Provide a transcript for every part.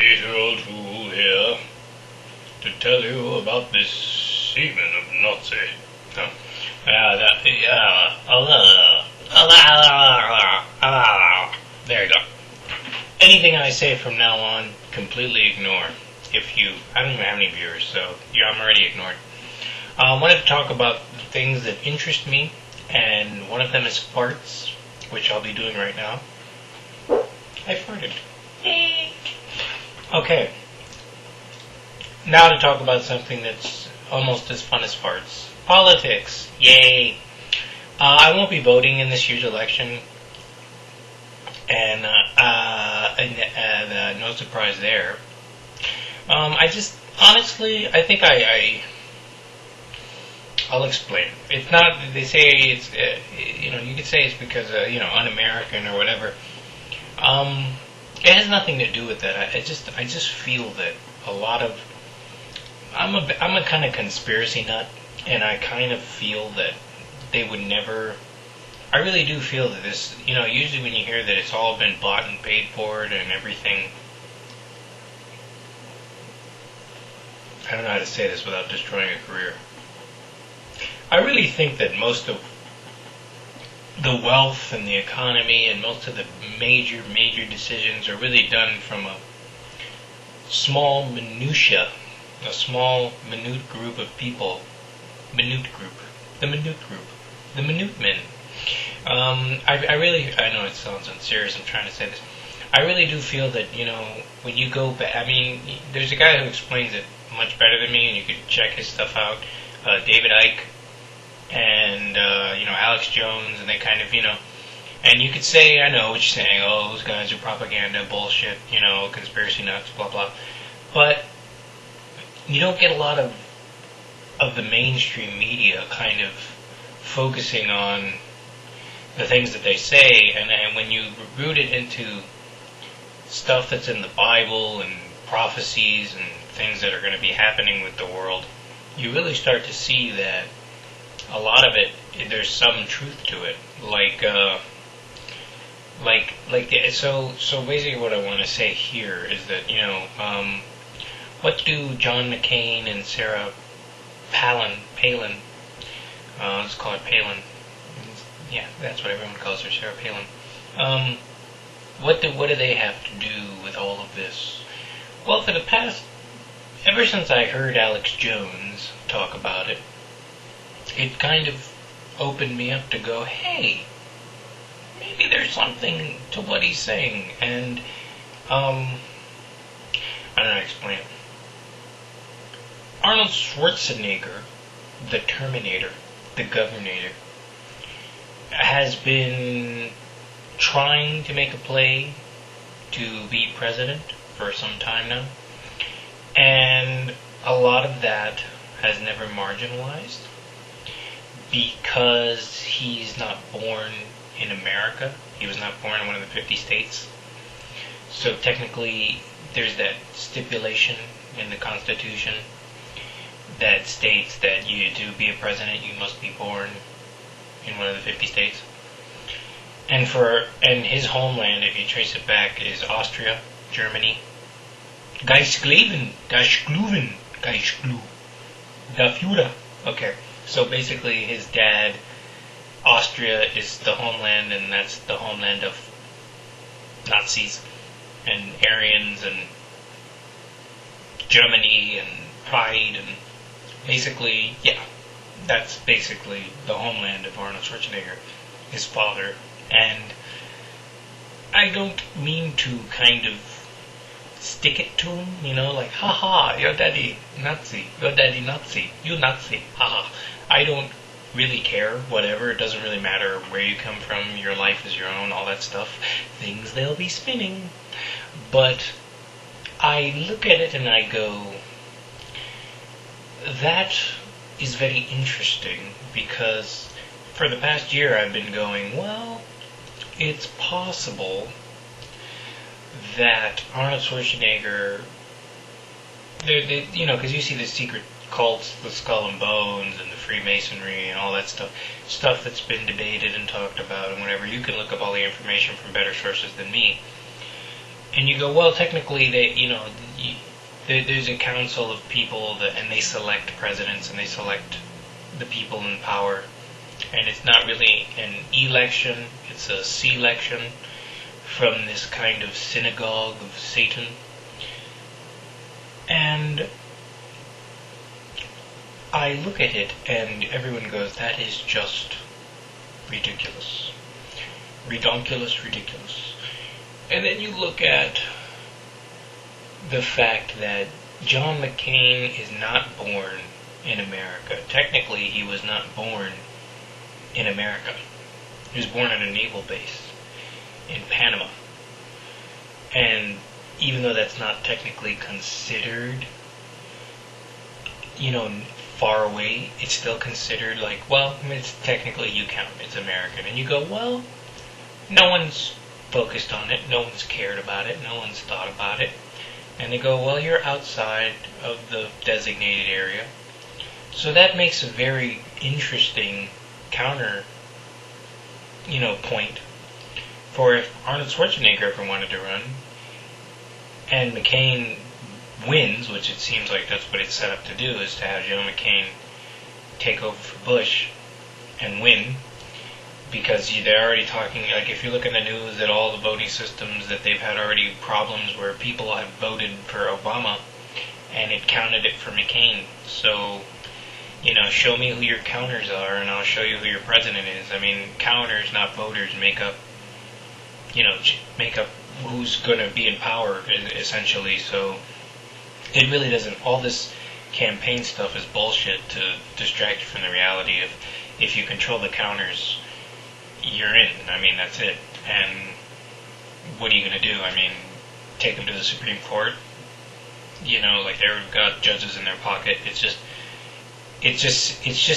Peter O'Toole here to tell you about this semen of Nazi. Oh. There you go. Anything I say from now on, completely ignore. I don't even have any viewers, so I'm already ignored. I wanted to talk about things that interest me, and one of them is farts, which I'll be doing right now. I farted. Okay. Now to talk about something that's almost as fun as farts. Politics. Yay. I won't be voting in this year's election. And no surprise there. I think I'll explain. It's not, they say it's, you could say it's because, un-American or whatever. It has nothing to do with that. I just feel that a lot of, I'm a kind of conspiracy nut, and I kind of feel that they would never, I really do feel that this, usually when you hear that it's all been bought and paid for and everything, I don't know how to say this without destroying a career. I really think that most of the wealth and the economy and most of the major decisions are really done from a small minute group of people. The minute men. I know it sounds unserious, I'm trying to say this. I really do feel that, when you go back, there's a guy who explains it much better than me, and you could check his stuff out, David Icke, and, Alex Jones, and they kind of, and you could say, I know what you're saying, oh, those guys are propaganda, bullshit, conspiracy nuts, blah, blah, but you don't get a lot of the mainstream media kind of focusing on the things that they say, and when you root it into stuff that's in the Bible and prophecies and things that are going to be happening with the world, you really start to see that a lot of it, there's some truth to it. So basically what I want to say here is that, what do John McCain and Sarah Palin, let's call her Palin. Yeah, that's what everyone calls her, Sarah Palin. What do they have to do with all of this? Well, ever since I heard Alex Jones talk about it, it kind of opened me up to go, hey, maybe there's something to what he's saying. And, I don't know how to explain it. Arnold Schwarzenegger, the Terminator, the Governator, has been trying to make a play to be president for some time now. And a lot of that has never marginalized because he's not born in America. He was not born in one of the 50 states. So technically, there's that stipulation in the Constitution that states that to be a president, you must be born in one of the 50 states. And his homeland, if you trace it back, is Austria, Germany. Geisgleven, der Führer. Okay, so basically his dad, Austria is the homeland, and that's the homeland of Nazis and Aryans and Germany and Pride, and basically, that's basically the homeland of Arnold Schwarzenegger, his father. And I don't mean to kind of stick it to him, like, haha, your daddy Nazi, you Nazi, haha. I don't really care, whatever, it doesn't really matter where you come from, your life is your own, all that stuff, things they'll be spinning. But I look at it and I go, that is very interesting, because for the past year I've been going, well, it's possible that Arnold Schwarzenegger, because you see the secret cults, the Skull and Bones and the Freemasonry and all that stuff that's been debated and talked about and whatever. You can look up all the information from better sources than me. And you go, well, technically, there's a council of people and they select presidents and they select the people in power, and it's not really an election; it's a selection from this kind of synagogue of Satan. And I look at it, and everyone goes, "That is just ridiculous, redonkulous, ridiculous." And then you look at the fact that John McCain is not born in America. Technically, he was not born in America. He was born on a naval base in Panama. And even though that's not technically considered, far away, it's still considered like, well, it's technically, you count, it's American. And you go, well, no one's focused on it, no one's cared about it, no one's thought about it. And they go, well, you're outside of the designated area. So that makes a very interesting counter, point. For if Arnold Schwarzenegger ever wanted to run, and McCain wins, which it seems like that's what it's set up to do, is to have Joe McCain take over for Bush and win, because they're already talking, like if you look in the news at all the voting systems, that they've had already problems where people have voted for Obama and it counted it for McCain. So, show me who your counters are and I'll show you who your president is. I mean, counters, not voters, make up who's going to be in power, essentially. So it really doesn't, all this campaign stuff is bullshit to distract you from the reality of, if you control the counters, you're in. I mean, that's it. And what are you going to do? I mean, take them to the Supreme Court? Like they've got judges in their pocket. It's just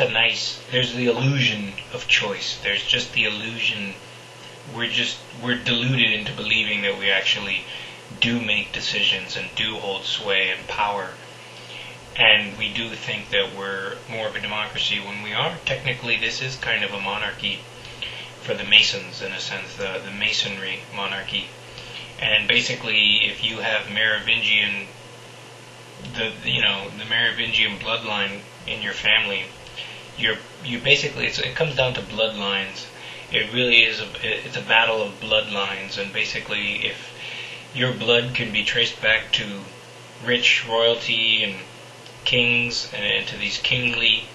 a nice, there's the illusion of choice. There's just the illusion, we're deluded into believing that we actually do make decisions and do hold sway and power. And we do think that we're more of a democracy when we are. Technically, this is kind of a monarchy for the Masons, in a sense, the Masonry monarchy. And basically, if you have Merovingian, the Merovingian bloodline in your family, you basically, it comes down to bloodlines. It really is it's a battle of bloodlines, and basically, if your blood can be traced back to rich royalty and kings and to these kingly,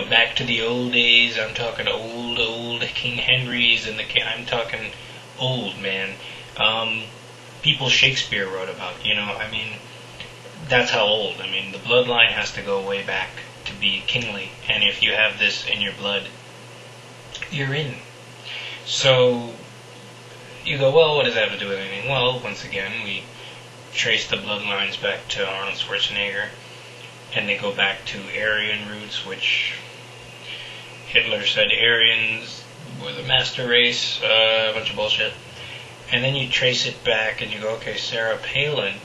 back to the old days. I'm talking old King Henrys and I'm talking old, man. People Shakespeare wrote about, I mean, that's how old. I mean, the bloodline has to go way back to be kingly, and if you have this in your blood, you're in. So you go, well, what does that have to do with anything? Well, once again, we trace the bloodlines back to Arnold Schwarzenegger, and they go back to Aryan roots, which Hitler said Aryans were the master race, a bunch of bullshit. And then you trace it back and you go, okay, Sarah Palin,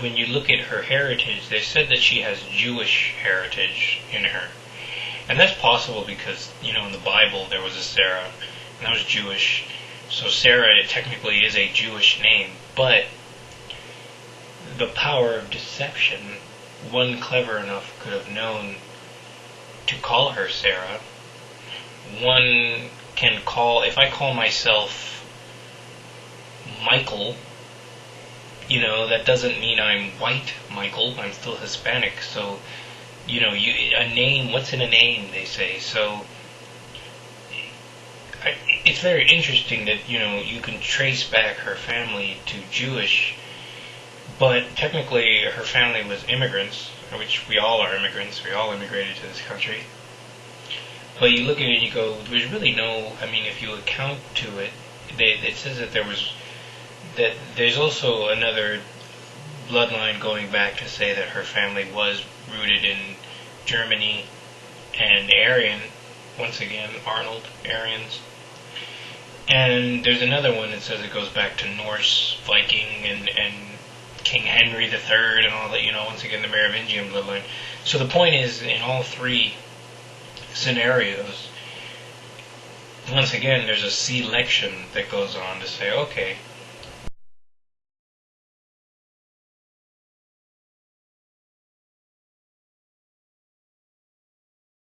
when you look at her heritage, they said that she has Jewish heritage in her. And that's possible because, in the Bible there was a Sarah, and that was Jewish. So Sarah technically is a Jewish name, but the power of deception, one clever enough could have known to call her Sarah. One can call, if I call myself Michael, that doesn't mean I'm white Michael, I'm still Hispanic. So, a name, what's in a name, they say. So it's very interesting that, you can trace back her family to Jewish, but technically her family was immigrants, which we all are immigrants, we all immigrated to this country. But you look at it and you go, there's really no, if you account to it, it says that there's also another bloodline going back to say that her family was rooted in Germany and Aryan, once again, Arnold, Aryans. And there's another one that says it goes back to Norse, Viking, and King Henry III and all that, once again, the Merovingian bloodline. So the point is, in all three scenarios, once again, there's a selection that goes on to say, okay,